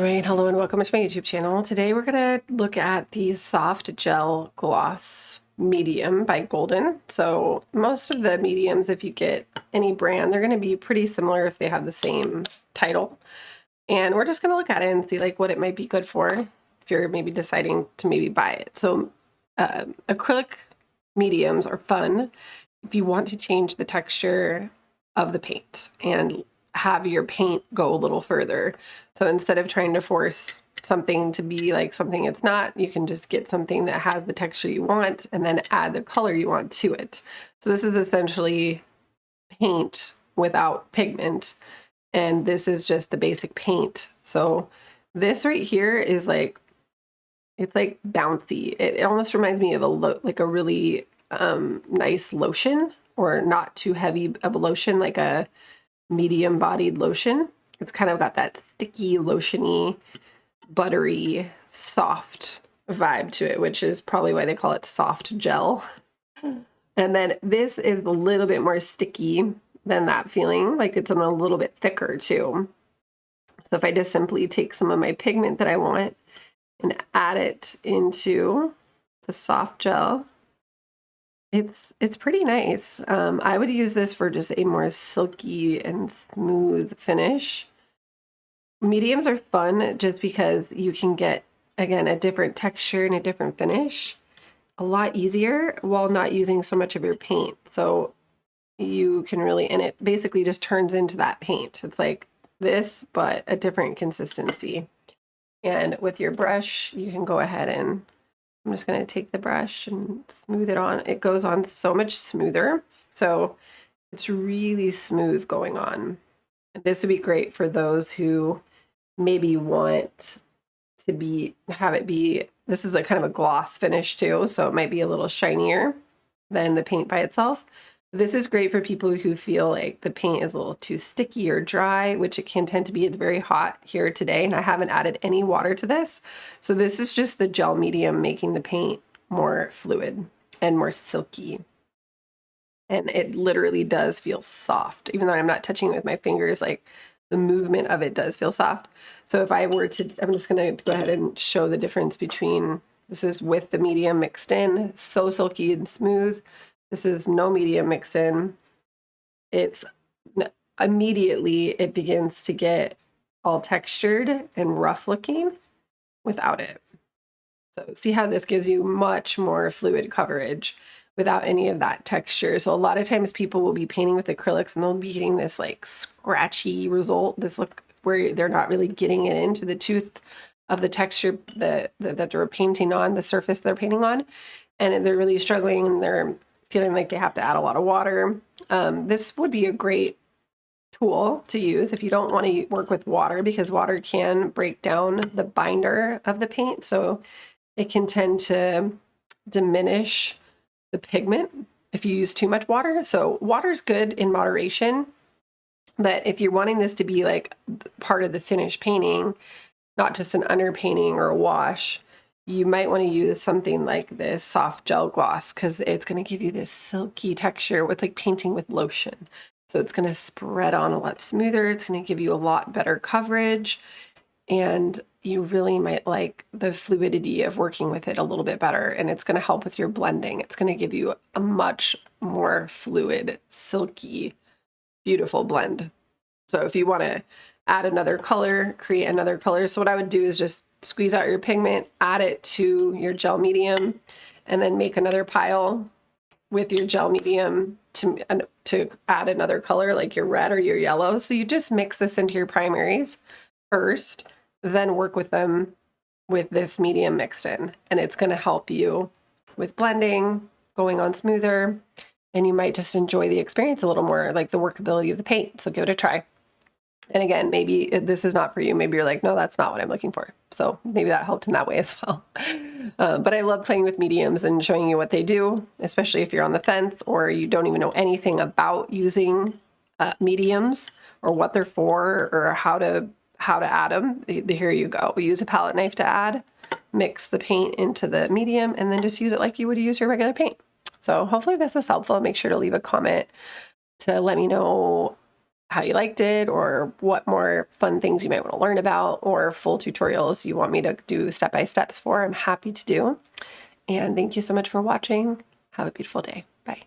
All right, hello and welcome to my YouTube channel. Today we're gonna look at the Soft Gel Gloss Medium by Golden. So most of the mediums, if you get any brand, they're gonna be pretty similar if they have the same title. And we're just gonna look at it and see like what it might be good for if you're maybe deciding to maybe buy it. So acrylic mediums are fun if you want to change the texture of the paint and have your paint go a little further. So instead of trying to force something to be like something it's not, you can just get something that has the texture you want and then add the color you want to it. So this is essentially paint without pigment, and this is just the basic paint. So this right here is like, it's like bouncy. It almost reminds me of a really nice lotion, or not too heavy of a lotion, like a medium bodied lotion. It's kind of got that sticky, lotiony, buttery, soft vibe to it, which is probably why they call it soft gel. And then this is a little bit more sticky than that feeling, like it's a little bit thicker too. So if I just simply take some of my pigment that I want and add it into the soft gel, it's pretty nice. I would use this for just a more silky and smooth finish. Mediums are fun just because you can get, again, a different texture and a different finish a lot easier while not using so much of your paint. So you can really, and it basically just turns into that paint. It's like this, but a different consistency. And with your brush, you can go ahead and I'm just going to take the brush and smooth it on. It goes on so much smoother. So it's really smooth going on. And this would be great for those who maybe want to have it be, this is a kind of a gloss finish too. So it might be a little shinier than the paint by itself. This is great for people who feel like the paint is a little too sticky or dry, which it can tend to be. It's very hot here today, and I haven't added any water to this. So this is just the gel medium making the paint more fluid and more silky. And it literally does feel soft, even though I'm not touching it with my fingers, like the movement of it does feel soft. So if I were to, I'm just gonna go ahead and show the difference between, this is with the medium mixed in, so silky and smooth. This is no medium mixed in. It's immediately, it begins to get all textured and rough looking without it. So see how this gives you much more fluid coverage without any of that texture. So a lot of times people will be painting with acrylics and they'll be getting this like scratchy result, this look where they're not really getting it into the tooth of the texture that they're painting on, the surface they're painting on. And they're really struggling and they're feeling like they have to add a lot of water. This would be a great tool to use if you don't want to work with water, because water can break down the binder of the paint. So it can tend to diminish the pigment if you use too much water. So water's good in moderation, but if you're wanting this to be like part of the finished painting, not just an underpainting or a wash, you might want to use something like this soft gel gloss, because it's going to give you this silky texture. It's like painting with lotion. So it's going to spread on a lot smoother. It's going to give you a lot better coverage, and you really might like the fluidity of working with it a little bit better. And it's going to help with your blending. It's going to give you a much more fluid, silky, beautiful blend. So if you want to add another color, create another color. So what I would do is just squeeze out your pigment, add it to your gel medium, and then make another pile with your gel medium to add another color, like your red or your yellow. So you just mix this into your primaries first, then work with them with this medium mixed in. And it's going to help you with blending, going on smoother, and you might just enjoy the experience a little more, like the workability of the paint. So give it a try. And again, maybe this is not for you. Maybe you're like, no, that's not what I'm looking for. So maybe that helped in that way as well. But I love playing with mediums and showing you what they do, especially if you're on the fence or you don't even know anything about using mediums or what they're for or how to add them. Here you go. We use a palette knife to add, mix the paint into the medium, and then just use it like you would use your regular paint. So hopefully this was helpful. Make sure to leave a comment to let me know how you liked it, or what more fun things you might want to learn about, or full tutorials you want me to do step-by-steps for, I'm happy to do. And thank you so much for watching. Have a beautiful day. Bye.